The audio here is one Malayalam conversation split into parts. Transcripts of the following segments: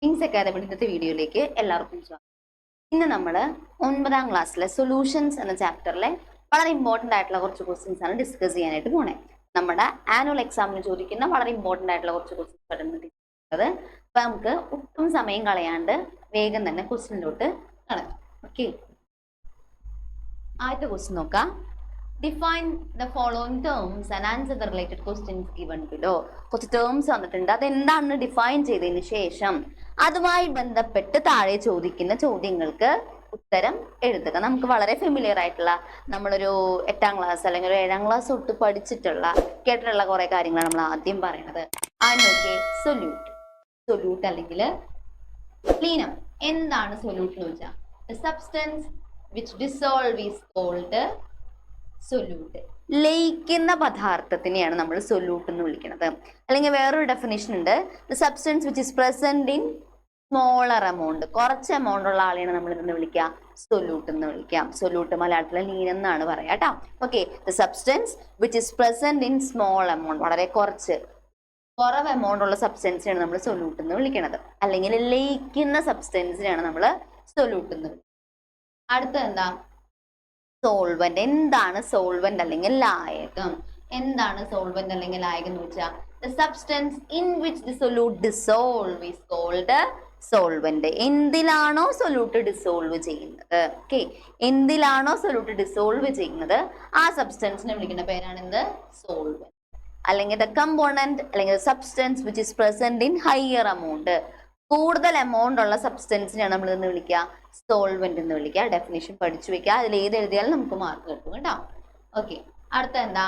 കിങ്സ് അക്കാദമി ഇന്നത്തെ വീഡിയോയിലേക്ക് എല്ലാവർക്കും സ്വാഗതം. ഇന്ന് നമ്മൾ 9ാം ക്ലാസ്സിലെ സൊല്യൂഷൻസ് എന്ന ചാപ്റ്ററിലെ വളരെ ഇമ്പോർട്ടൻ്റ് ആയിട്ടുള്ള കുറച്ച് ക്വസ്റ്റ്യൻസ് ആണ് ഡിസ്കസ് ചെയ്യാനായിട്ട് പോണേ. നമ്മുടെ ആനുവൽ എക്സാമിന് ചോദിക്കുന്ന വളരെ ഇമ്പോർട്ടൻ്റ് ആയിട്ടുള്ള കുറച്ച് ക്വസ്റ്റ്യൻസ് പഠിക്കുന്നത്. അപ്പൊ നമുക്ക് ഒട്ടും സമയം കളയാണ്ട് വേഗം തന്നെ ക്വസ്റ്റ്യനിലോട്ട് കടക്കാം. ഓക്കെ, ആദ്യത്തെ ക്വസ്റ്റ്യൻ നോക്കാം. Define the following terms and answer the related questions given below. കുറച്ച് ടേംസ് വന്നിട്ടുണ്ട്, അതെന്താണെന്ന് ഡിഫൈൻ ചെയ്തതിന് ശേഷം അതുമായി ബന്ധപ്പെട്ട് താഴെ ചോദിക്കുന്ന ചോദ്യങ്ങൾക്ക് ഉത്തരം എഴുതുക. നമുക്ക് വളരെ ഫെമിലിയർ ആയിട്ടുള്ള നമ്മളൊരു 8ാം ക്ലാസ് അല്ലെങ്കിൽ ഒരു 7ാം ക്ലാസ് തൊട്ട് കേട്ടിട്ടുള്ള കുറെ കാര്യങ്ങളാണ് നമ്മൾ ആദ്യം പറയുന്നത്. നോക്കിയേ, സൊല്യൂട്ട് അല്ലെങ്കിൽ ക്ലീനം. എന്താണ് സൊല്യൂട്ട് എന്ന് വെച്ചാൽ substance which dissolve is called solute. ലയിക്കുന്ന പദാർത്ഥത്തിനെയാണ് നമ്മൾ സൊല്യൂട്ട് എന്ന് വിളിക്കുന്നത്. അല്ലെങ്കിൽ വേറൊരു ഡെഫിനേഷൻ ഉണ്ട്, the substance which is present in smaller amount. കുറച്ച് എമൗണ്ട് ഉള്ള ആളെയാണ് നമ്മൾ ഇന്ന് വിളിക്കുക സൊല്യൂട്ട് എന്ന് വിളിക്കാം. സൊല്യൂട്ട് മലയാളത്തിലെ ലീനം എന്നാണ് പറയാ കേട്ടോ. Okay, the substance which is present in small amount, വളരെ കുറവ് എമൗണ്ട് ഉള്ള സബ്സ്റ്റൻസിനെയാണ് നമ്മൾ സൊല്യൂട്ട് എന്ന് വിളിക്കുന്നത്. അല്ലെങ്കിൽ ലയിക്കുന്ന സബ്സ്റ്റൻസിനെയാണ് നമ്മൾ സൊല്യൂട്ട് എന്ന് വിളിക്കുന്നത്. അടുത്ത എന്താ? സോൾവെന്റ്. എന്താണ് സോൾവെന്റ് അല്ലെങ്കിൽ ലായകം? എന്താണ് സോൾവെന്റ് അല്ലെങ്കിൽ ലായകം എന്ന് വെച്ചാൽ the substance in which the solute dissolve is called solvent. എന്തിലാണോ സൊല്യൂട്ട് ഡിസോൾവ് ചെയ്യുന്നത്, ഓക്കെ, എന്തിലാണോ സൊല്യൂട്ട് ഡിസോൾവ് ചെയ്യുന്നത് ആ സബ്സ്റ്റൻസിനെ വിളിക്കുന്ന പേരാണ് എന്ത്? സോൾവെന്റ്. അല്ലെങ്കിൽ ദ കമ്പോണന്റ് അല്ലെങ്കിൽ substance which is present in higher amount. കൂടുതൽ എമൗണ്ട് ഉള്ള സബ്സ്റ്റൻസിനെയാണ് നമ്മൾ ഇന്ന് വിളിക്കുക സോൾവെന്റ് എന്ന് വിളിക്കുക. ഡെഫിനേഷൻ പഠിച്ചു വെക്കുക, അതിൽ ഏത് എഴുതിയാലും നമുക്ക് മാർക്ക് കിട്ടും കേട്ടോ. ഓക്കെ, അടുത്ത എന്താ?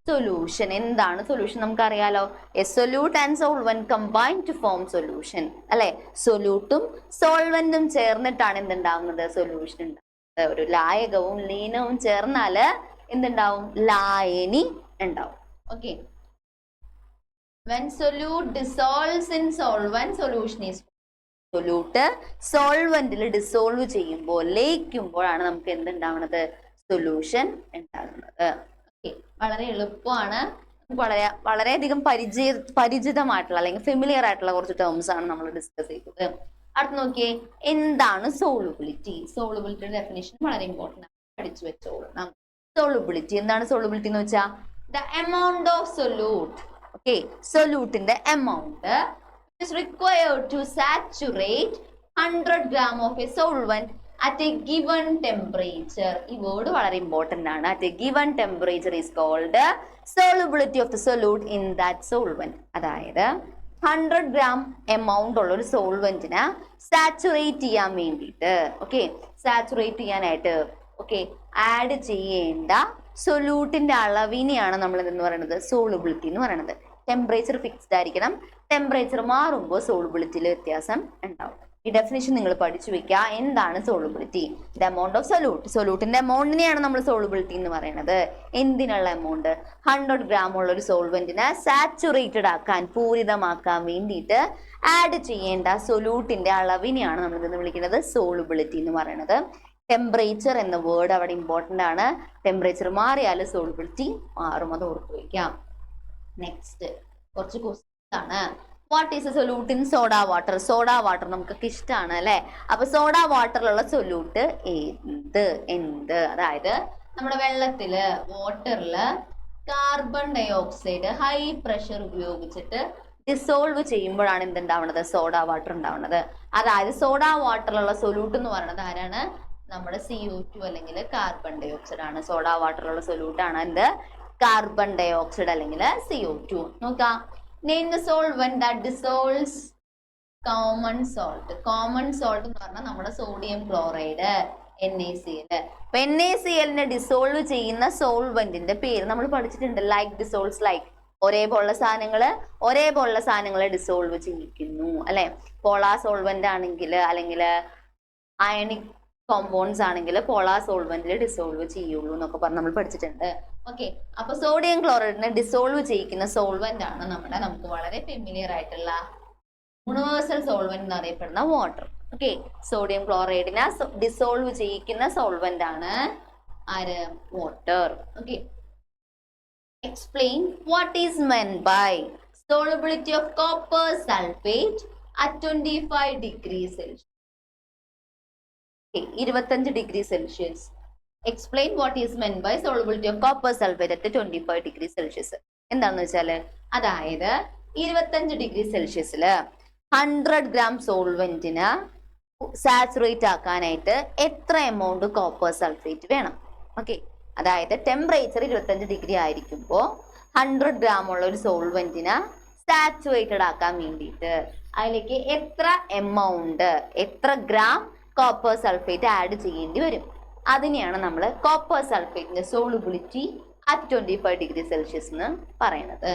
സൊല്യൂഷൻ. എന്താണ് സൊല്യൂഷൻ? നമുക്കറിയാലോ, a solute and solvent combine to form solution. അല്ലെ, സൊല്യൂട്ടും സോൾവെന്റും ചേർന്നിട്ടാണ് എന്തുണ്ടാവുന്നത്? സൊല്യൂഷൻ ഉണ്ടാവുന്നത്. ഒരു ലായകവും ലീനവും ചേർന്നാല് എന്തുണ്ടാവും? ലായനി ഉണ്ടാവും. Okay, when solute dissolves in solvent, solution is solute സോൾവെന്റിൽ ഡിസോൾവ് ചെയ്യുമ്പോൾ, ലയിക്കുമ്പോഴാണ് നമുക്ക് എന്തുണ്ടാവുന്നത്? സൊല്യൂഷൻ ഉണ്ടാകുന്നത്. ഓക്കെ, വളരെ എളുപ്പമാണ്. വളരെയധികം പരിചിതമായിട്ടുള്ള അല്ലെങ്കിൽ ഫെമിലിയർ ആയിട്ടുള്ള കുറച്ച് ടേംസ് ആണ് നമ്മൾ ഡിസ്കസ് ചെയ്തത്. അടുത്ത് നോക്കിയേ, എന്താണ് സോളുബിലിറ്റി? സോളുബിലിറ്റിയുടെ ഡെഫിനേഷൻ വളരെ ഇമ്പോർട്ടൻ്റ് ആണ്, പഠിച്ചു വെച്ചോളണം. സോളുബിലിറ്റി എന്താണ്? സോളുബിലിറ്റി എന്ന് വെച്ചാൽ the amount of solute. Okay, സൊല്യൂട്ടിന്റെ amount is required to saturate 100 gram of a solvent at a given temperature. ഈ വേർഡ് വളരെ ഇമ്പോർട്ടൻ്റ് ആണ്. At a given temperature is called solubility of the solute in that solvent. അതായത് 100 gram എമൗണ്ട് ഉള്ള ഒരു സോൾവെന്റിനെ സാച്ചുറേറ്റ് ചെയ്യാൻ വേണ്ടിയിട്ട്, ഓക്കെ, സാച്ചുറേറ്റ് ചെയ്യാനായിട്ട് ആഡ് ചെയ്യേണ്ട സൊല്യൂട്ടിന്റെ അളവിനെയാണ് നമ്മൾ എന്ന് പറയുന്നത് സോളുബിലിറ്റി എന്ന് പറയുന്നത്. ടെമ്പറേച്ചർ ഫിക്സ്ഡ് ആയിരിക്കണം. ടെമ്പറേച്ചർ മാറുമ്പോൾ സോളുബിലിറ്റിയിൽ വ്യത്യാസം ഉണ്ടാവും. ഈ ഡെഫിനേഷൻ നിങ്ങൾ പഠിച്ചു വെക്കുക. എന്താണ് solubility? The amount of solute. സൊല്യൂട്ടിന്റെ എമൗണ്ടിനെയാണ് നമ്മൾ സോളുബിലിറ്റി എന്ന് പറയുന്നത്. എന്തിനുള്ള എമൗണ്ട്? 100 gram ഉള്ള ഒരു സോൾവെന്റിനെ സാച്ചുറേറ്റഡ് ആക്കാൻ, പൂരിതമാക്കാൻ വേണ്ടിയിട്ട് ആഡ് ചെയ്യേണ്ട സൊല്യൂട്ടിന്റെ അളവിനെയാണ് നമ്മൾ ഇന്ന് വിളിക്കുന്നത് സോളുബിലിറ്റി എന്ന് പറയുന്നത്. ടെമ്പറേച്ചർ എന്ന വേർഡ് അവിടെ ഇമ്പോർട്ടൻ്റ് ആണ്. ടെമ്പറേച്ചർ മാറിയാൽ സോളുബിലിറ്റി മാറും, അത് ഓർത്ത് വയ്ക്കാം. നെക്സ്റ്റ് കുറച്ച് ക്വസ്റ്റ്യൻസ് ആണ്. What is A solute in soda water? Soda water നമുക്കൊക്കെ ഇഷ്ടമാണ് അല്ലെ. അപ്പൊ സോഡാ വാട്ടറിലുള്ള സൊല്യൂട്ട് എന്ത്? അതായത് നമ്മുടെ വെള്ളത്തില്, വാട്ടറില് carbon dioxide high pressure ഉപയോഗിച്ചിട്ട് ഡിസോൾവ് ചെയ്യുമ്പോഴാണ് എന്തുണ്ടാവുന്നത്? സോഡാ വാട്ടർ ഉണ്ടാവുന്നത്. അതായത് സോഡാ വാട്ടറിലുള്ള സൊല്യൂട്ട് എന്ന് പറയുന്നത് ആരാണ്? നമ്മുടെ CO2 അല്ലെങ്കിൽ കാർബൺ ഡൈ ഓക്സൈഡ് ആണ്. സോഡാ വാട്ടറിലുള്ള സൊല്യൂട്ട് ആണ് എന്ത്? കാർബൺ ഡൈ ഓക്സൈഡ് അല്ലെങ്കിൽ CO2. നോക്കാം, name the solvent that dissolves common salt. Common salt എന്ന് പറഞ്ഞാൽ നമ്മുടെ സോഡിയം ക്ലോറൈഡ്, NaCl. അപ്പൊ NaCl ഡിസോൾവ് ചെയ്യുന്ന സോൾവെന്റിന്റെ പേര് നമ്മൾ പഠിച്ചിട്ടുണ്ട്. Like dissolves like. ഒരേപോലുള്ള സാധനങ്ങളെ ഡിസോൾവ് ചെയ്യിക്കുന്നു അല്ലെ. പോളാർ സോൾവെന്റ് ആണെങ്കിൽ അല്ലെങ്കിൽ അയണിക് കോമ്പൗണ്ട്സ് ആണെങ്കിൽ പോളാർ സോൾവെന്റിൽ ഡിസോൾവ് ചെയ്യുള്ളൂ എന്നൊക്കെ പറഞ്ഞ് നമ്മൾ പഠിച്ചിട്ടുണ്ട്. ഓക്കെ, അപ്പൊ സോഡിയം ക്ലോറൈഡിനെ ഡിസോൾവ് ചെയ്യിക്കുന്ന സോൾവെന്റ് ആണ് നമുക്ക് വളരെ ഫെമിലിയർ ആയിട്ടുള്ള യൂണിവേഴ്സൽ സോൾവെന്റ് എന്നറിയപ്പെടുന്ന വാട്ടർ. ഓക്കെ, സോഡിയം ക്ലോറൈഡിനെ ഡിസോൾവ് ചെയ്യിക്കുന്ന സോൾവെന്റ് ആണ് ആര്? Water. Okay, explain what is meant by solubility of copper sulfate at 25 degrees Celsius. Okay, 25 degrees Celsius. Explain what is meant by solubility of copper sulfate at 25 degrees Celsius. എന്താണെന്ന് വെച്ചാൽ അതായത് 25 ഡിഗ്രി സെൽഷ്യസിൽ 100 ഗ്രാം സോൾവെന്റിന് സാച്ചുറേറ്റ് ആക്കാനായിട്ട് എത്ര എമൗണ്ട് കോപ്പർ സൾഫേറ്റ് വേണം? ഓക്കെ, അതായത് ടെമ്പറേച്ചർ 25 ഡിഗ്രി ആയിരിക്കുമ്പോൾ 100 ഗ്രാം ഉള്ള ഒരു സോൾവെന്റിന് സാച്ചുറേറ്റഡ് ആക്കാൻ വേണ്ടിയിട്ട് അതിലേക്ക് എത്ര എമൗണ്ട്, എത്ര ഗ്രാം കോപ്പർ സൾഫേറ്റ് ആഡ് ചെയ്യേണ്ടി വരും? അതിനെയാണ് നമ്മൾ കോപ്പർ സൾഫേറ്റിന്റെ സോളുബിലിറ്റി അറ്റ് 25 ഡിഗ്രി സെൽഷ്യസ് എന്ന് പറയുന്നത്.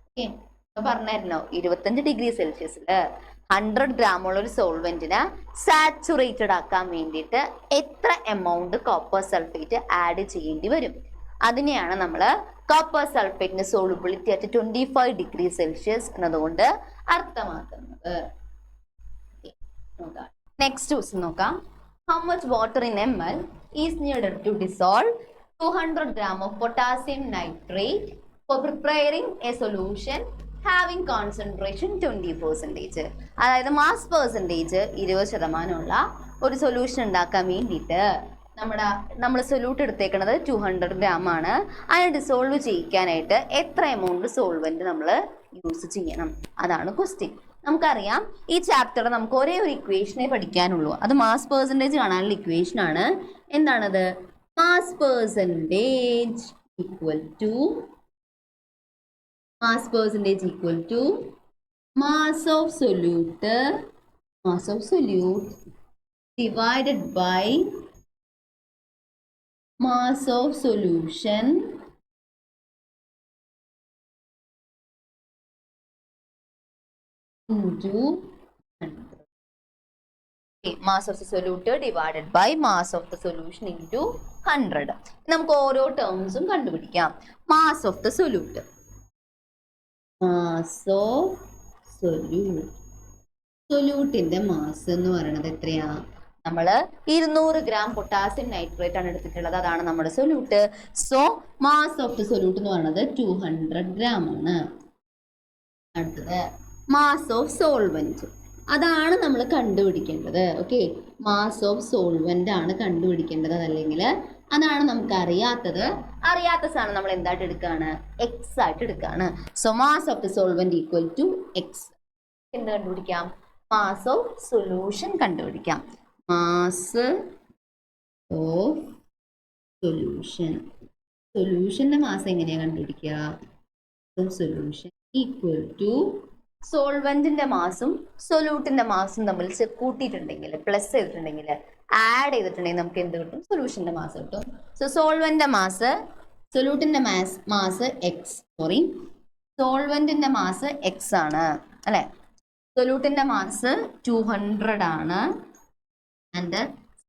ഓക്കെ, പറഞ്ഞായിരുന്നോ 25 ഡിഗ്രി സെൽഷ്യസിൽ 100 ഗ്രാം ഉള്ള ഒരു സോൾവെന്റിന് സാച്ചുറേറ്റഡ് ആക്കാൻ വേണ്ടിയിട്ട് എത്ര എമൗണ്ട് കോപ്പർ സൾഫേറ്റ് ആഡ് ചെയ്യേണ്ടി വരും? അതിനെയാണ് നമ്മൾ കോപ്പർ സൾഫേറ്റിന്റെ സോളുബിലിറ്റി അറ്റ് 25 ഡിഗ്രി സെൽഷ്യസ് എന്നതുകൊണ്ട് അർത്ഥമാക്കുന്നത്. നെക്സ്റ്റ് ക്വസ്റ്റ്യൻ നോക്കാം. How much water in ml is needed to dissolve 200 gram of potassium nitrate for preparing a solution having concentration 20%? അതായത് മാസ് പെർസെൻറ്റേജ് 20% ഉള്ള ഒരു സൊല്യൂഷൻ ഉണ്ടാക്കാൻ വേണ്ടിയിട്ട് നമ്മൾ സൊല്യൂട്ട് എടുത്തേക്കുന്നത് 200 ഗ്രാം ആണ്. അതിനെ ഡിസോൾവ് ചെയ്യിക്കാനായിട്ട് എത്ര എമൗണ്ട് സോൾവെന്റ് നമ്മൾ യൂസ് ചെയ്യണം? അതാണ് ക്വസ്റ്റ്യൻ. നമുക്കറിയാം ഈ ചാപ്റ്റർ നമുക്ക് ഒരേ ഒരു ഇക്വേഷനെ പഠിക്കാനുള്ളൂ. അത് മാസ് പെർസെൻറ്റേജ് കാണാനുള്ള ഇക്വേഷൻ ആണ്. എന്താണത്? Mass percentage equal to mass of solute divided by mass of solution into 100. Okay, mass of the solute divided by mass of the solution into 100. നമുക്ക് ഓരോ ടേംസും കണ്ടുപിടിക്കാം. മാസ് ഓഫ് ദ സൊല്യൂട്ട്, സൊല്യൂട്ടിന്റെ മാസ് എന്ന് പറയുന്നത് എത്രയാ? നമ്മൾ 200 ഗ്രാം പൊട്ടാസ്യം നൈട്രേറ്റ് ആണ് എടുത്തിട്ടുള്ളത്. അതാണ് നമ്മുടെ solute. So mass of the solute എന്ന് പറയുന്നത് 200 ഗ്രാം ആണ്. അടുത്തത് മാസ് ഓഫ് സോൾവെന്റ്, അതാണ് നമ്മൾ കണ്ടുപിടിക്കേണ്ടത്. ഓക്കെ, മാസ് ഓഫ് സോൾവെന്റ് ആണ് കണ്ടുപിടിക്കേണ്ടത്. അതല്ലെങ്കിൽ അതാണ് നമുക്ക് അറിയാത്തത്. അറിയാത്ത സാധനം നമ്മൾ എന്തായിട്ട് എടുക്കുകയാണ്? എക്സ് ആയിട്ട് എടുക്കുകയാണ്. So mass of the solvent equal to X. എന്ത് കണ്ടുപിടിക്കാം? മാസ് ഓഫ് സൊല്യൂഷൻ കണ്ടുപിടിക്കാം. മാസ് ഓഫ് സൊല്യൂഷൻ, സൊല്യൂഷന്റെ മാസ് എങ്ങനെയാണ് കണ്ടുപിടിക്കുക? സൊല്യൂഷൻ ഈക്വൽ ടു സോൾവെന്റിന്റെ മാസും സൊല്യൂട്ടിന്റെ മാസും തമ്മിൽ കൂട്ടിയിട്ടുണ്ടെങ്കിൽ, പ്ലസ് ചെയ്തിട്ടുണ്ടെങ്കിൽ, ആഡ് ചെയ്തിട്ടുണ്ടെങ്കിൽ നമുക്ക് എന്ത് കിട്ടും? സൊല്യൂഷന്റെ മാസ് കിട്ടും. സോ സോൾവെന്റിന്റെ മാസ്, സൊല്യൂട്ടിന്റെ മാസ് എക്സ്, സോൾവെന്റിന്റെ മാസ് എക്സ് ആണ് അല്ലെ. സൊല്യൂട്ടിന്റെ മാസ് 200 ആണ് ആൻഡ്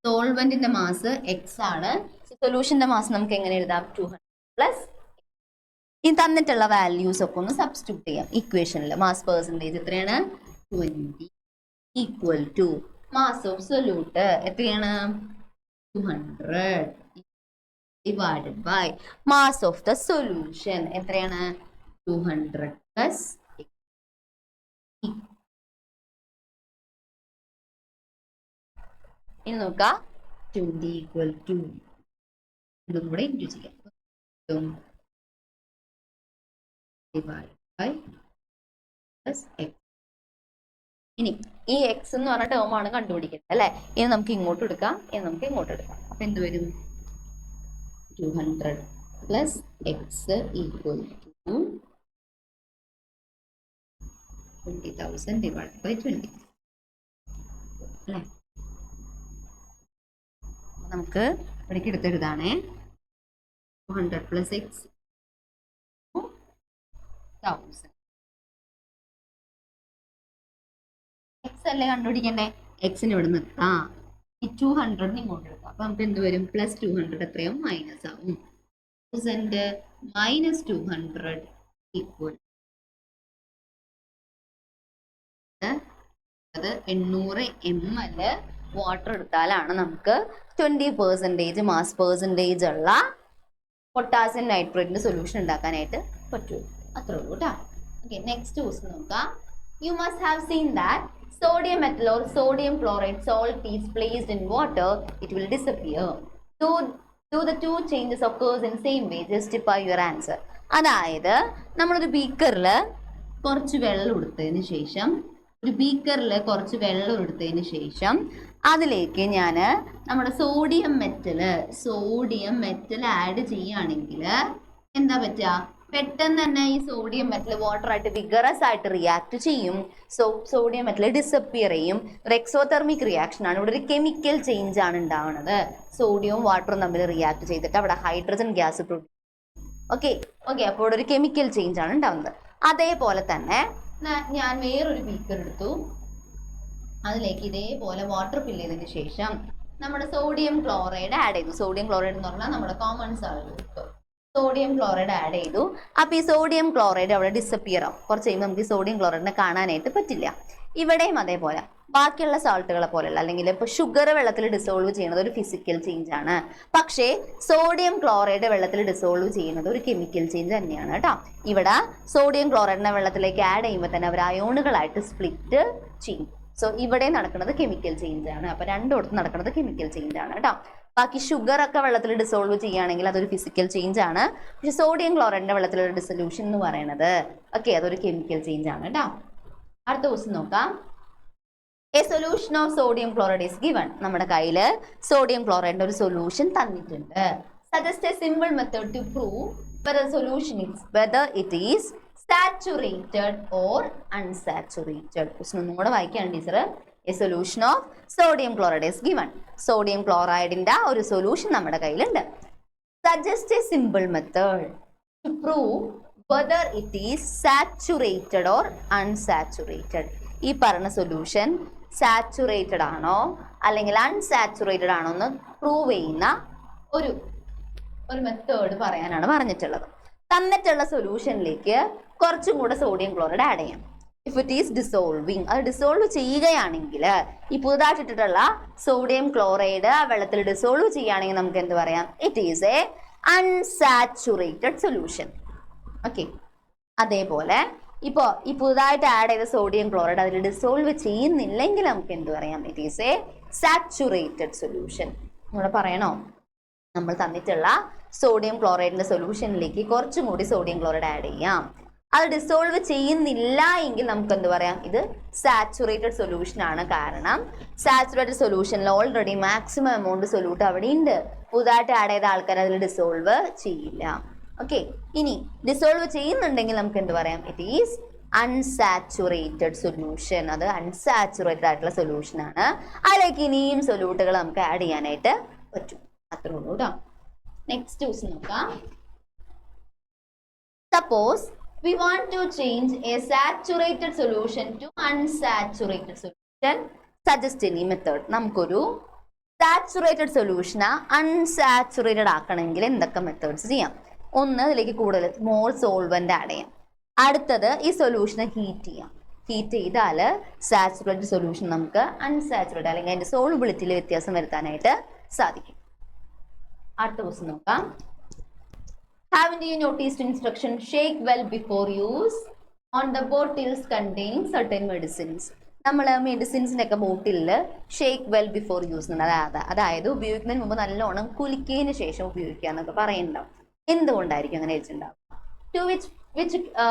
സോൾവെന്റിന്റെ മാസ് എക്സ് ആണ്. സൊല്യൂഷന്റെ മാസ് നമുക്ക് എങ്ങനെ എഴുതാം? 200 പ്ലസ് ഈ തന്നിട്ടുള്ള വാല്യൂസ് ഒക്കെ ഒന്ന് സബ്സ്റ്റിറ്റ്യൂട്ട് ചെയ്യാം ഇക്വേഷനിൽ. മാസ് പെർസെൻറ്റേജ് എത്രയാണ്? 20 equal to mass of solute എത്രയാണ്? 200 divided by mass of the solution എത്രയാണ്? 200 പ്ലസ് ഇനി നോക്കാം. 20 ഈക്വൽ ടു ഇതും കൂടെ ഇൻറ്റു ചെയ്യാം. Divide by plus x. ഇനി ഈ എക്സ് എന്ന് പറഞ്ഞ ടേം ആണ് കണ്ടുപിടിക്കേണ്ടത് അല്ലെ. ഇനി നമുക്ക് ഇങ്ങോട്ട് എടുക്കാം, ഇനി നമുക്ക് ഇങ്ങോട്ട് എടുക്കാം. അപ്പൊ എന്ത് വരും? 200 plus x equal to 20,000 divide by 20 അല്ലെ. നമുക്ക് ഇവിടേക്ക് എടുത്തെഴുതാണേ. 200 പ്ലസ് എക്സ് 1000. എക്സ് അല്ലേ കണ്ടുപിടിക്കണ്ടേ? എക്സിന് ഇവിടെ നിർത്താം. ഈ 200 ഇങ്ങോട്ട് എടുക്കാം. അപ്പൊ നമുക്ക് എന്ത് വരും? പ്ലസ് 200 എത്രയോ മൈനസ് ആവും. മൈനസ് 200 ഈക്വൽ അത് 800 ml വാട്ടർ എടുത്താലാണ് നമുക്ക് 20% മാസ് പെർസെൻറ്റേജ് ഉള്ള പൊട്ടാസ്യം നൈട്രേറ്റിന്റെ സൊല്യൂഷൻ ഉണ്ടാക്കാനായിട്ട് പറ്റുള്ളൂ. അത്രേ ഉള്ളൂ കേട്ടോ. ഓക്കെ, നെക്സ്റ്റ് ക്വസ്റ്റ്യൻ നോക്കാം. You must have seen that sodium metal or sodium chloride salt is placed in water, it will disappear. Do the two changes occurs in same way? Justify your answer. അതായത് നമ്മളൊരു ബീക്കറിൽ കുറച്ച് വെള്ളം എടുത്തതിന് ശേഷം അതിലേക്ക് ഞാൻ നമ്മുടെ സോഡിയം മെറ്റൽ ആഡ് ചെയ്യുകയാണെങ്കിൽ എന്താ പറ്റുക? പെട്ടെന്ന് തന്നെ ഈ സോഡിയം മെറ്റൽ വാട്ടറായിട്ട് വിഗറസ് ആയിട്ട് റിയാക്ട് ചെയ്യും. സോഡിയം മെറ്റൽ ഡിസപ്പിയർ ചെയ്യും. ഒരു എക്സോതെർമിക് റിയാക്ഷൻ ആണ്. ഇവിടെ ഒരു കെമിക്കൽ ചേഞ്ച് ആണ് ഉണ്ടാവുന്നത്. സോഡിയവും വാട്ടറും തമ്മിൽ റിയാക്ട് ചെയ്തിട്ട് അവിടെ ഹൈഡ്രജൻ ഗ്യാസ് പ്രൊഡ്യൂസ്. ഓക്കെ അപ്പോൾ ഇവിടെ ഒരു കെമിക്കൽ ചേഞ്ച് ആണ് ഉണ്ടാവുന്നത്. അതേപോലെ തന്നെ ഞാൻ വേറൊരു ബീക്കർ എടുത്തു, അതിലേക്ക് ഇതേപോലെ വാട്ടർ ഫില്ല് ചെയ്തതിന് ശേഷം നമ്മുടെ സോഡിയം ക്ലോറൈഡ് ആഡ് ചെയ്തു. സോഡിയം ക്ലോറൈഡ് എന്ന് പറഞ്ഞാൽ നമ്മുടെ common salt. Sodium chloride add ചെയ്തു. അപ്പോൾ ഈ സോഡിയം ക്ലോറൈഡ് അവിടെ ഡിസപ്പിയർ ആവും. കുറച്ച് കഴിയുമ്പോൾ നമുക്ക് സോഡിയം ക്ലോറൈഡിനെ കാണാനായിട്ട് പറ്റില്ല. ഇവിടെയും അതേപോലെ ബാക്കിയുള്ള സോൾട്ടുകളെ പോലെയുള്ള അല്ലെങ്കിൽ ഇപ്പോൾ ഷുഗർ വെള്ളത്തിൽ ഡിസോൾവ് ചെയ്യുന്നത് ഒരു ഫിസിക്കൽ ചേഞ്ച് ആണ്. പക്ഷേ സോഡിയം ക്ലോറൈഡ് വെള്ളത്തിൽ ഡിസോൾവ് ചെയ്യുന്നത് ഒരു കെമിക്കൽ ചേഞ്ച് തന്നെയാണ് കേട്ടോ. ഇവിടെ സോഡിയം ക്ലോറൈഡിനെ വെള്ളത്തിലേക്ക് ആഡ് ചെയ്യുമ്പോൾ തന്നെ അവർ അയോണുകളായിട്ട് സ്പ്ലിറ്റ് ചെയ്യും. സോ ഇവിടെ നടക്കുന്നത് കെമിക്കൽ ചേഞ്ച് ആണ്. അപ്പോൾ രണ്ടിടത്തും നടക്കുന്നത് കെമിക്കൽ ചേഞ്ച് ആണ് കേട്ടോ. ബാക്കി ഷുഗർ ഒക്കെ വെള്ളത്തിൽ ഡിസോൾവ് ചെയ്യുകയാണെങ്കിൽ അതൊരു ഫിസിക്കൽ ചേഞ്ച് ആണ്. പക്ഷെ സോഡിയം ക്ലോറൈഡിന്റെ വെള്ളത്തിലുള്ള ഡിസൊല്യൂഷൻ എന്ന് പറയുന്നത് അതൊരു കെമിക്കൽ ചേഞ്ച് ആണ് കേട്ടോ. അടുത്ത ക്വസ്റ്റ്യൻ നോക്കാം. A solution of sodium chloride is given. നമ്മുടെ കയ്യിൽ സോഡിയം ക്ലോറൈഡിന്റെ ഒരു സൊല്യൂഷൻ തന്നിട്ടുണ്ട്. Suggest a simple method to prove whether it is saturated or unsaturated. Question ഒന്നും കൂടെ വായിക്കുകയാണ് teacher. A solution of sodium chloride is given. Sodium ക്ലോറൈഡിന്റെ ഒരു സൊല്യൂഷൻ നമ്മുടെ കയ്യിലുണ്ട്. Suggest a simple method to prove whether it is saturated or unsaturated. ഈ പറഞ്ഞ സൊല്യൂഷൻ സാച്ചുറേറ്റഡ് ആണോ അല്ലെങ്കിൽ അൺസാച്ചുറേറ്റഡ് ആണോ എന്ന് പ്രൂവ് ചെയ്യുന്ന ഒരു മെത്തേഡ് പറയാനാണ് പറഞ്ഞിട്ടുള്ളത്. തന്നിട്ടുള്ള സൊല്യൂഷനിലേക്ക് കുറച്ചും കൂടെ സോഡിയം ക്ലോറൈഡ് ആഡ് ചെയ്യാം. ഇഫ് ഇറ്റ് ഈസ് ഡിസോൾവിങ്, അത് ഡിസോൾവ് ചെയ്യുകയാണെങ്കിൽ ഈ പുതുതായിട്ടിട്ടുള്ള സോഡിയം ക്ലോറൈഡ് വെള്ളത്തിൽ ഡിസോൾവ് ചെയ്യുകയാണെങ്കിൽ നമുക്ക് എന്ത് പറയാം? It is A unsaturated solution. Okay, അതേപോലെ ഇപ്പോൾ ഈ പുതുതായിട്ട് ആഡ് ചെയ്ത സോഡിയം ക്ലോറൈഡ് അതിൽ ഡിസോൾവ് ചെയ്യുന്നില്ലെങ്കിൽ നമുക്ക് എന്ത് പറയാം? It is A saturated solution. നമ്മൾ പറയണോ? നമ്മൾ തന്നിട്ടുള്ള സോഡിയം ക്ലോറൈഡിന്റെ സൊല്യൂഷനിലേക്ക് കുറച്ചും കൂടി സോഡിയം ക്ലോറൈഡ് ആഡ് ചെയ്യാം. അത് ഡിസോൾവ് ചെയ്യുന്നില്ല എങ്കിൽ നമുക്ക് എന്ത് പറയാം? ഇത് സാച്ചുറേറ്റഡ് സൊല്യൂഷൻ ആണ്. കാരണം സാച്ചുറേറ്റഡ് സൊല്യൂഷനിൽ ഓൾറെഡി മാക്സിമം എമൗണ്ട് സൊല്യൂട്ട് അവിടെ ഉണ്ട്. പുതുതായിട്ട് ആഡ് ചെയ്ത ആൾക്കാർ അതിൽ ഡിസോൾവ് ചെയ്യില്ല. ഓക്കെ, ഇനി ഡിസോൾവ് ചെയ്യുന്നുണ്ടെങ്കിൽ നമുക്ക് എന്ത് പറയാം? It is unsaturated solution. അത് അൺസാച്ചുറേറ്റഡ് ആയിട്ടുള്ള സൊല്യൂഷൻ ആണ്. അതിലേക്ക് ഇനിയും സൊല്യൂട്ടുകൾ നമുക്ക് ആഡ് ചെയ്യാനായിട്ട് പറ്റും. അത്രേ ഉള്ളൂ കേട്ടോ. നെക്സ്റ്റ് ക്വസ്റ്റ്യൻ നോക്കാം. Suppose we want to change a saturated solution to unsaturated solution. Suggest any method. നമുക്കൊരു സാച്ചുറേറ്റഡ് സൊല്യൂഷനെ അൺസാച്ചുറേറ്റഡ് ആക്കണമെങ്കിൽ എന്തൊക്കെ മെത്തേഡ്സ് ചെയ്യാം? ഒന്ന്, അതിലേക്ക് കൂടുതൽ മോൾ സോൾവെന്റ് ആഡ് ചെയ്യാം. അടുത്തത്, ഈ സൊല്യൂഷനെ ഹീറ്റ് ചെയ്യാം. ഹീറ്റ് ചെയ്താൽ സാച്ചുറേറ്റഡ് സൊല്യൂഷൻ നമുക്ക് അൺസാച്ചുറേറ്റഡ് അല്ലെങ്കിൽ അതിന്റെ സോൾബിലിറ്റിയിൽ വ്യത്യാസം വരുത്താനായിട്ട് സാധിക്കും. അടുത്ത ക്വസ്റ്റ്യൻ നോക്കാം. Haven't you noticed instruction shake well before use on the bottles containing certain medicines? നമ്മൾ മെഡിസിൻസിൻ്റെ ഒക്കെ ബോട്ടിലിൽ ഷേക്ക് വെൽ ബിഫോർ യൂസ് ഉണ്ട്. അതായത് ഉപയോഗിക്കുന്നതിന് മുമ്പ് നല്ലോണം കുലുക്കിയതിന് ശേഷം ഉപയോഗിക്കുക എന്നൊക്കെ പറയുന്നുണ്ടാവും. എന്തുകൊണ്ടായിരിക്കും അങ്ങനെ വെച്ചിട്ടുണ്ടാവും? To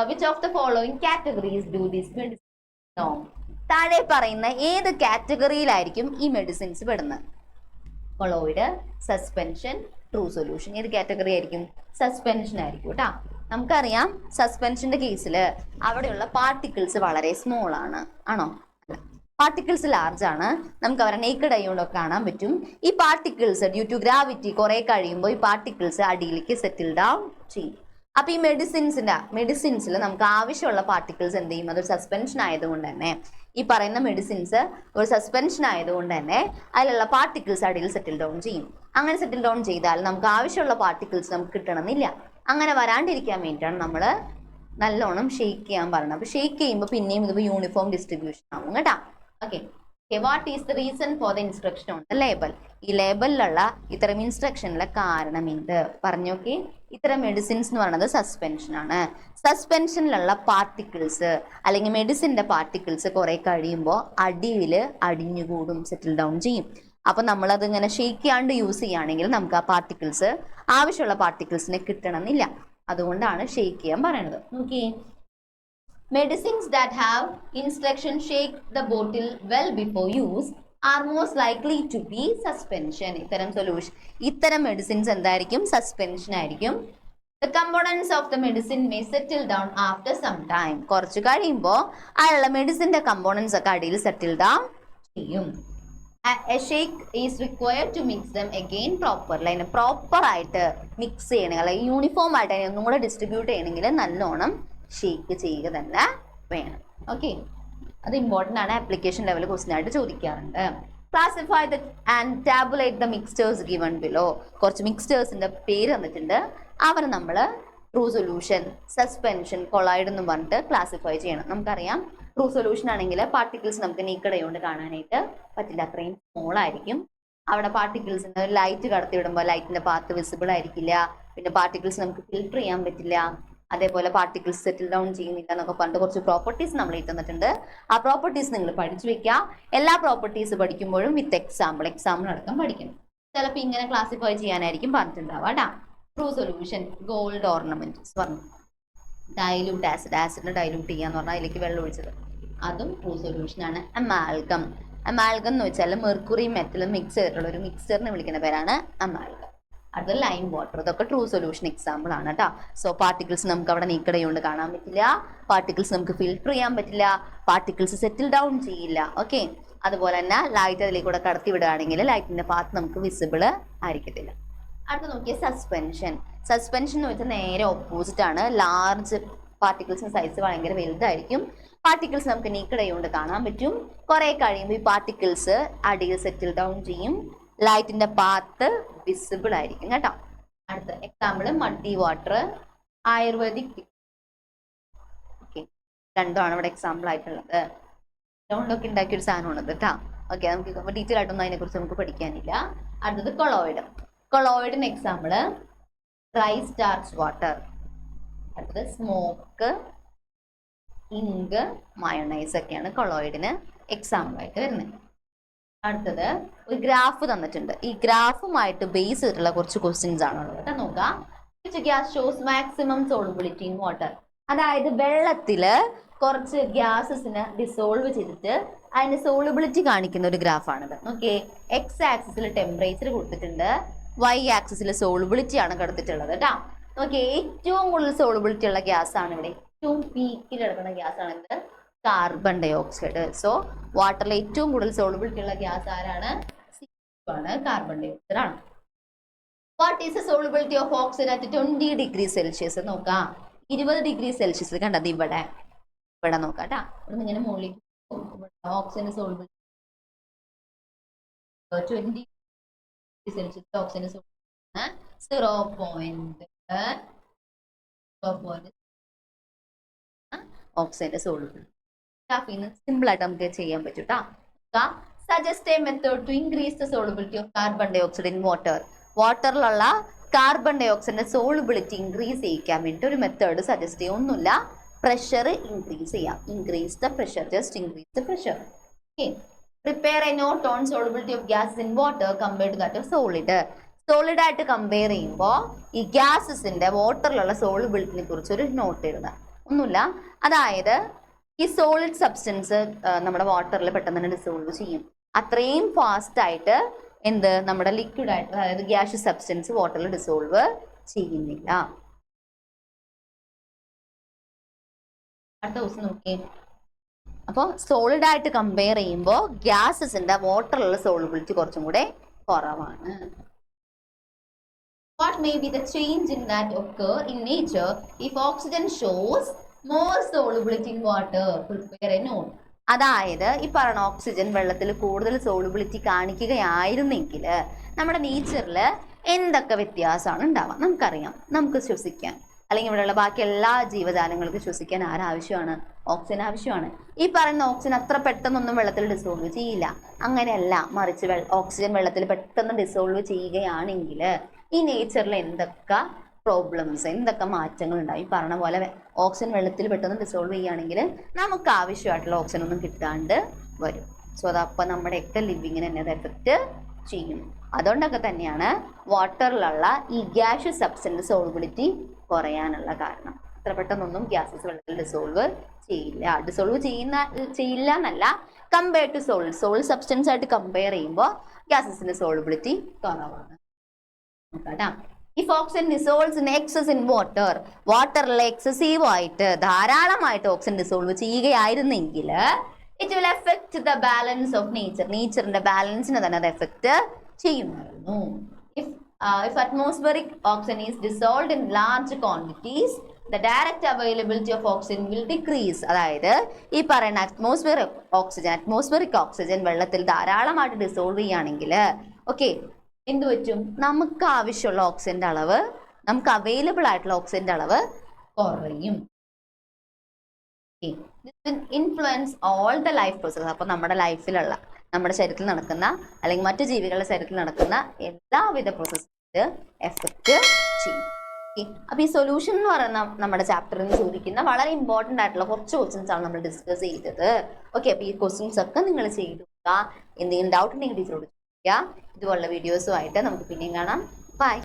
which of the following categories do these medicines belong? താഴെ പറയുന്ന ഏത് കാറ്റഗറിയിലായിരിക്കും ഈ മെഡിസിൻസ് പെടുന്നത്? Colloid, suspension, true solution. ഏത് കാറ്റഗറി ആയിരിക്കും? സസ്പെൻഷൻ ആയിരിക്കും കേട്ടോ. നമുക്കറിയാം സസ്പെൻഷന്റെ കേസിൽ അവിടെയുള്ള പാർട്ടിക്കിൾസ് വളരെ സ്മോൾ ആണ്. ആണോ? പാർട്ടിക്കിൾസ് ലാർജ് ആണ്. നമുക്ക് അവരെ നേക്കഡ് ഐ കൊണ്ടൊക്കെ കാണാൻ പറ്റും. ഈ പാർട്ടിക്കിൾസ് ഡ്യൂ ടു ഗ്രാവിറ്റി കുറെ കഴിയുമ്പോൾ ഈ പാർട്ടിക്കിൾസ് അടിയിലേക്ക് സെറ്റിൽ ഡൗൺ ചെയ്യും. അപ്പൊ ഈ മെഡിസിൻസിൽ നമുക്ക് ആവശ്യമുള്ള പാർട്ടിക്കിൾസ് എന്ത് ചെയ്യും? അതൊരു സസ്പെൻഷൻ ആയതുകൊണ്ട് തന്നെ, ഈ പറയുന്ന മെഡിസിൻസ് ഒരു സസ്പെൻഷൻ ആയതുകൊണ്ട് തന്നെ അതിലുള്ള പാർട്ടിക്കിൾസ് അടിയിൽ സെറ്റിൽ ഡൗൺ ചെയ്യും. അങ്ങനെ സെറ്റിൽ ഡൗൺ ചെയ്താൽ നമുക്ക് ആവശ്യമുള്ള പാർട്ടിക്കിൾസ് നമുക്ക് കിട്ടണമെന്നില്ല. അങ്ങനെ വരാണ്ടിരിക്കാൻ വേണ്ടിയിട്ടാണ് നമ്മൾ നല്ലോണം ഷെയ്ക്ക് ചെയ്യാൻ പറയുന്നത്. അപ്പൊ ഷെയ്ക്ക് ചെയ്യുമ്പോൾ പിന്നെയും ഇത് യൂണിഫോം ഡിസ്ട്രിബ്യൂഷൻ ആവും കേട്ടോ. Okay, what is the reason for the instruction on the label? ഈ ലേബലിലുള്ള ഇത്തരം ഇൻസ്ട്രക്ഷനിലെ കാരണം എന്ത്? പറഞ്ഞോക്കെ. ഇത്തരം മെഡിസിൻസ് എന്ന് പറയുന്നത് സസ്പെൻഷൻ ആണ്. സസ്പെൻഷനിലുള്ള പാർട്ടിക്കിൾസ് അല്ലെങ്കിൽ മെഡിസിൻ്റെ പാർട്ടിക്കിൾസ് കുറെ കഴിയുമ്പോൾ അടിയിൽ അടിഞ്ഞുകൂടും, സെറ്റിൽ ഡൗൺ ചെയ്യും. അപ്പം നമ്മളത് ഇങ്ങനെ ഷെയ്ക്ക് ചെയ്യാണ്ട് യൂസ് ചെയ്യുകയാണെങ്കിൽ നമുക്ക് ആ പാർട്ടിക്കിൾസ്, ആവശ്യമുള്ള പാർട്ടിക്കിൾസിനെ കിട്ടണമെന്നില്ല. അതുകൊണ്ടാണ് ഷെയ്ക്ക് ചെയ്യാൻ പറയുന്നത്. നോക്കിയേ, medicines that have instruction shake the bottle well before use are most likely to be suspension. ഇത്തരം മെഡിസിൻസ് എന്തായിരിക്കും? സസ്പെൻഷൻ ആയിരിക്കും. The components of the medicine may settle down after some time. കുറച്ച് കഴിയുമ്പോൾ അതിലുള്ള മെഡിസിൻ്റെ കമ്പോണൻസ് ഒക്കെ അടിയിൽ സെറ്റിൽ ഡൗൺ ചെയ്യും. A shake is required to mix them again properly. അതിനെ പ്രോപ്പർ ആയിട്ട് മിക്സ് ചെയ്യണമെങ്കിൽ അല്ലെങ്കിൽ യൂണിഫോം ആയിട്ട് അതിനെ ഒന്നും കൂടെ ഡിസ്ട്രിബ്യൂട്ട് ചെയ്യണമെങ്കിൽ നല്ലോണം ഷേക്ക് ചെയ്യുക തന്നെ വേണം. ഓക്കെ, അത് ഇമ്പോർട്ടൻ്റ് ആണ്. ആപ്ലിക്കേഷൻ ലെവൽ ക്വസ്റ്റ്യൻ ആയിട്ട് ചോദിക്കാറുണ്ട്. Classify the and tabulate the mixtures given below. കുറച്ച് മിക്സ്ചേഴ്സിൻ്റെ പേര് തന്നിട്ടുണ്ട്, അവർ നമ്മൾ ട്രൂ സൊല്യൂഷൻ, സസ്പെൻഷൻ, കൊളൈഡ് എന്നും പറഞ്ഞിട്ട് ക്ലാസിഫൈ ചെയ്യണം. നമുക്കറിയാം ട്രൂ സൊല്യൂഷൻ ആണെങ്കിൽ പാർട്ടിക്കിൾസ് നമുക്ക് നീക്കടയുകൊണ്ട് കാണാനായിട്ട് പറ്റില്ല, അത്രയും സ്മോൾ ആയിരിക്കും. അവിടെ പാർട്ടിക്കിൾസിന് ലൈറ്റ് കടത്തി വിടുമ്പോൾ ലൈറ്റിൻ്റെ പാത്ത് വിസിബിൾ ആയിരിക്കില്ല. പിന്നെ പാർട്ടിക്കിൾസ് നമുക്ക് ഫിൽട്ടർ ചെയ്യാൻ പറ്റില്ല. അതേപോലെ പാർട്ടിക്കിൾസ് സെറ്റിൽ ഡൗൺ ചെയ്യുന്നില്ല എന്നൊക്കെ പറഞ്ഞിട്ട് കുറച്ച് പ്രോപ്പർട്ടീസ് നമ്മൾ തന്നിട്ടുണ്ട്. ആ പ്രോപ്പർട്ടീസ് നിങ്ങൾ പഠിച്ചു വെക്കുക. എല്ലാ പ്രോപ്പർട്ടീസ് പഠിക്കുമ്പോഴും വിത്ത് എക്സാമ്പിൾ അടക്കം പഠിക്കണം. ചിലപ്പോൾ ഇങ്ങനെ ക്ലാസിഫൈ ചെയ്യാനായിരിക്കും പറഞ്ഞിട്ടുണ്ടാവുക കേട്ടോ. ട്രൂ സൊല്യൂഷൻ, ഗോൾഡ് ഓർണമെന്റ്സ് പറഞ്ഞു. ഡൈലൂട്ട് ആസിഡ്, ആസിഡിനെ ഡൈലൂട്ട് ചെയ്യാന്ന് പറഞ്ഞാൽ അതിലേക്ക് വെള്ളം ഒഴിച്ചത്, അതും ട്രൂ സൊല്യൂഷൻ ആണ്. അമാൽഗം എന്ന് വെച്ചാൽ മെർക്കുറി മെറ്റലും മിക്സ് ചെയ്തിട്ടുള്ള ഒരു മിക്സ്ചറിനെ വിളിക്കുന്ന പേരാണ് അമാൽഗം. അടുത്ത ലൈം വാട്ടർ, ഇതൊക്കെ ട്രൂ സൊല്യൂഷൻ എക്സാമ്പിൾ ആണ് കേട്ടോ. സോ പാർട്ടിക്കിൾസ് നമുക്ക് അവിടെ നീക്കടയുകൊണ്ട് കാണാൻ പറ്റില്ല, പാർട്ടിക്കിൾസ് നമുക്ക് ഫിൽട്ടർ ചെയ്യാൻ പറ്റില്ല, പാർട്ടിക്കിൾസ് സെറ്റിൽ ഡൗൺ ചെയ്യില്ല. ഓക്കെ, അതുപോലെ തന്നെ ലൈറ്റ് അതിലേക്ക് കൂടെ കടത്തി വിടുകയാണെങ്കിൽ ലൈറ്റിന്റെ പാത്ത് നമുക്ക് വിസിബിൾ ആയിരിക്കത്തില്ല. അടുത്ത നോക്കിയ സസ്പെൻഷൻ. സസ്പെൻഷൻ എന്ന് വെച്ചാൽ നേരെ ഓപ്പോസിറ്റ് ആണ്. ലാർജ് പാർട്ടിക്കിൾസിന്റെ സൈസ് ഭയങ്കര വലുതായിരിക്കും. പാർട്ടിക്കിൾസ് നമുക്ക് നീക്കടയുകൊണ്ട് കാണാൻ പറ്റും. കുറെ കഴിയുമ്പോൾ ഈ പാർട്ടിക്കിൾസ് അടിയിൽ സെറ്റിൽ ഡൗൺ ചെയ്യും, ലൈറ്റിന്റെ പാത്ത് വിസിബിൾ ആയിരിക്കും കേട്ടോ. അടുത്ത എക്സാമ്പിൾ മഡി വാട്ടർ, ആയുർവേദിക്. ഓക്കെ, രണ്ടുമാണ് ഇവിടെ എക്സാമ്പിൾ ആയിട്ടുള്ളത്. ഗ്രൗണ്ടൊക്കെ ഉണ്ടാക്കിയൊരു സാധനമാണത് കേട്ടോ. ഓക്കെ, നമുക്ക് ഡീറ്റെയിൽ ആയിട്ടൊന്നും അതിനെക്കുറിച്ച് നമുക്ക് പഠിക്കാനില്ല. അടുത്തത് കൊളോയിഡ്. കൊളോയിഡിന് എക്സാമ്പിൾ ഡ്രൈ സ്റ്റാർച്ച് വാട്ടർ. അടുത്തത് സ്മോക്ക്, ഇങ്ക്, മയോണൈസ് ഒക്കെയാണ് കൊളോയിഡിന് എക്സാമ്പിൾ ആയിട്ട് വരുന്നത്. അടുത്തത് ഒരു ഗ്രാഫ് തന്നിട്ടുണ്ട്. ഈ ഗ്രാഫുമായിട്ട് ബേസ് ചെയ്തിട്ടുള്ള കുറച്ച് ക്വസ്റ്റ്യൻസ് ആണുള്ളത് കേട്ടോ. നോക്കാം. Gas shows maximum solubility in water. അതായത് വെള്ളത്തില് കുറച്ച് ഗ്യാസസിനെ ഡിസോൾവ് ചെയ്തിട്ട് അതിന്റെ സോളുബിലിറ്റി കാണിക്കുന്ന ഒരു ഗ്രാഫാണിത്. ഓക്കെ, എക്സ് ആക്സിസിൽ ടെമ്പറേച്ചർ കൊടുത്തിട്ടുണ്ട്, വൈ ആക്സിസിൽ സോളുബിലിറ്റി ആണ് കൊടുത്തിട്ടുള്ളത് കേട്ടോ. ഓക്കെ, ഏറ്റവും കൂടുതൽ സോളുബിലിറ്റി ഉള്ള ഗ്യാസ് ആണ് ഇവിടെ, ഏറ്റവും പീക്കിൽ കിടക്കുന്ന ഗ്യാസ് ആണ് ഇത്, കാർബൺ ഡൈ ഓക്സൈഡ്. സോ വാട്ടറിൽ ഏറ്റവും കൂടുതൽ സോളുബിലിറ്റി ഉള്ള ഗ്യാസ് ആരാണ്? കാർബൺ ഡൈ ഓക്സൈഡ് ആണ്. What is the solubility of oxygen at 20 degree Celsius? നോക്കാം. 20 ഡിഗ്രി സെൽഷ്യസിൽ കണ്ടത് ഇവിടെ നോക്കാം കേട്ടാ. ഇവിടെ ഇങ്ങനെ മുകളിൽ oxygen solubility 20 degree Celsius oxygen 0.0 ഓക്സിജന്റെ സോളുബിലിറ്റി. സിമ്പിൾ ആയിട്ട് നമുക്ക് ചെയ്യാൻ പറ്റും കേട്ടോ. Suggest a method to increase the solubility of carbon dioxide in water. വാട്ടറിലുള്ള കാർബൺ ഡൈ ഓക്സൈഡിന്റെ സോളുബിലിറ്റി ഇൻക്രീസ് ചെയ്യിക്കാൻ വേണ്ടി ഒരു മെത്തേഡ് സജസ്റ്റ് ചെയ്യും. ഒന്നുമില്ല, പ്രഷർ ഇൻക്രീസ് ചെയ്യാം. Increase the pressure, just increase the pressure. Okay, prepare a note on solubility of gases in water compared to that of solid. Solid ആയിട്ട് കമ്പയർ ചെയ്യുമ്പോൾ ഈ ഗ്യാസസിന്റെ വാട്ടറിലുള്ള സോളുബിലിറ്റിനെ കുറിച്ച് ഒരു നോട്ട് എഴുതാം. ഒന്നുമില്ല, അതായത് ഈ സോളിഡ് സബ്സ്റ്റൻസ് നമ്മുടെ വാട്ടറിൽ പെട്ടെന്ന് തന്നെ ഡിസോൾവ് ചെയ്യും. അത്രയും ഫാസ്റ്റ് ആയിട്ട് നമ്മുടെ ലിക്വിഡ് ആയിട്ട്, അതായത് ഗ്യാഷ്യസ് സബ്സ്റ്റൻസ് വാട്ടറിൽ ഡിസോൾവ് ചെയ്യുന്നില്ല. അടുത്ത ദിവസം നോക്കിയേ. അപ്പോൾ സോളിഡ് ആയിട്ട് കമ്പയർ ചെയ്യുമ്പോൾ ഗ്യാസസിന്റെ വാട്ടറിലുള്ള സോളുബിലിറ്റി കുറച്ചും കൂടെ കുറവാണ്. What may be the change in that occur in nature if oxygen shows more solubility in water? Prepare a note. അതായത് ഈ പറയുന്ന ഓക്സിജൻ വെള്ളത്തിൽ കൂടുതൽ സോളുബിലിറ്റി കാണിക്കുകയായിരുന്നെങ്കിൽ നമ്മുടെ നേച്ചറിൽ എന്തൊക്കെ വ്യത്യാസമാണ് ഉണ്ടാവുക? നമുക്കറിയാം, നമുക്ക് ശ്വസിക്കാൻ അല്ലെങ്കിൽ ഇവിടെയുള്ള ബാക്കി എല്ലാ ജീവജാലങ്ങൾക്കും ശ്വസിക്കാൻ ആരാവശ്യമാണ്? ഓക്സിജൻ ആവശ്യമാണ്. ഈ പറയുന്ന ഓക്സിജൻ അത്ര പെട്ടെന്നൊന്നും വെള്ളത്തിൽ ഡിസോൾവ് ചെയ്യില്ല. അങ്ങനെയല്ല, മറിച്ച് ഓക്സിജൻ വെള്ളത്തിൽ പെട്ടെന്ന് ഡിസോൾവ് ചെയ്യുകയാണെങ്കിൽ ഈ നേച്ചറിൽ എന്തൊക്കെ പ്രോബ്ലംസ്, എന്തൊക്കെ മാറ്റങ്ങൾ ഉണ്ടാവും. ഈ പറഞ്ഞ പോലെ ഓക്സിജൻ വെള്ളത്തിൽ പെട്ടെന്ന് ഡിസോൾവ് ചെയ്യുകയാണെങ്കിൽ നമുക്ക് ആവശ്യമായിട്ടുള്ള ഓക്സിജൻ ഒന്നും കിട്ടാണ്ട് വരും. സോ അതപ്പോൾ നമ്മുടെയൊക്കെ ലിവിങ്ങിന് തന്നെ അത് എഫക്റ്റ് ചെയ്യും. അതുകൊണ്ടൊക്കെ തന്നെയാണ് വാട്ടറിലുള്ള ഈ ഗ്യാഷ്യസ് സബ്സ്റ്റൻസ് സോൾബിലിറ്റി കുറയാനുള്ള കാരണം. അത്ര പെട്ടെന്നൊന്നും ഗ്യാസസ് വെള്ളത്തിൽ ഡിസോൾവ് ചെയ്യില്ല. ഡിസോൾവ് ചെയ്യില്ല എന്നല്ല, കമ്പയർ ടു സോളിഡ് സബ്സ്റ്റൻസ് ആയിട്ട് കമ്പയർ ചെയ്യുമ്പോൾ ഗ്യാസസിന്റെ സോൾബിലിറ്റി കുറവാണ്. നോക്കാട്ടാ. If oxygen dissolves in excess in water, വാട്ടറിൽ എക്സസീവ് ആയിട്ട് ധാരാളമായിട്ട് ഓക്സിജൻ ഡിസോൾവ് ചെയ്യുകയായിരുന്നെങ്കിൽ it will affect the balance of നേച്ചറിന്റെ ബാലൻസിനെ തന്നെ അത് എഫക്ട് ചെയ്യുമായിരുന്നു. If atmospheric oxygen is dissolved in large quantities, the direct availability of oxygen will decrease. അതായത് ഈ പറയുന്ന അറ്റ്മോസ്ഫിയറിക് ഓക്സിജൻ വെള്ളത്തിൽ ധാരാളമായിട്ട് ഡിസോൾവ് ചെയ്യുകയാണെങ്കിൽ ഓക്കെ എന്ത് പറ്റും, നമുക്ക് ആവശ്യമുള്ള ഓക്സിജന്റെ അളവ്, നമുക്ക് അവൈലബിൾ ആയിട്ടുള്ള ഓക്സിജന്റെ അളവ് കുറയും. Influence all the life process. അപ്പോൾ നമ്മുടെ ലൈഫിലുള്ള, നമ്മുടെ ശരീരത്തിൽ നടക്കുന്ന അല്ലെങ്കിൽ മറ്റു ജീവികളുടെ ശരീരത്തിൽ നടക്കുന്ന എല്ലാവിധ പ്രോസസ്സും എഫക്റ്റ് ചെയ്യും. അപ്പൊ ഈ സൊല്യൂഷൻ എന്ന് പറയുന്ന നമ്മുടെ ചാപ്റ്ററിൽ നിന്ന് ചോദിക്കുന്ന വളരെ ഇമ്പോർട്ടൻ്റ് ആയിട്ടുള്ള കുറച്ച് ക്വസ്റ്റ്യൻസ് ആണ് നമ്മൾ ഡിസ്കസ് ചെയ്തത്. ഓക്കെ, അപ്പൊ ഈ ക്വസ്റ്റ്യൻസ് ഒക്കെ നിങ്ങൾ ചെയ്തുക. എന്തെങ്കിലും ഡൗട്ട് ഉണ്ടെങ്കിൽ ടീച്ചറോട് ചോദിക്കുക. ഇതുപോലുള്ള വീഡിയോസുമായിട്ട് നമുക്ക് പിന്നെയും കാണാം. ബൈ.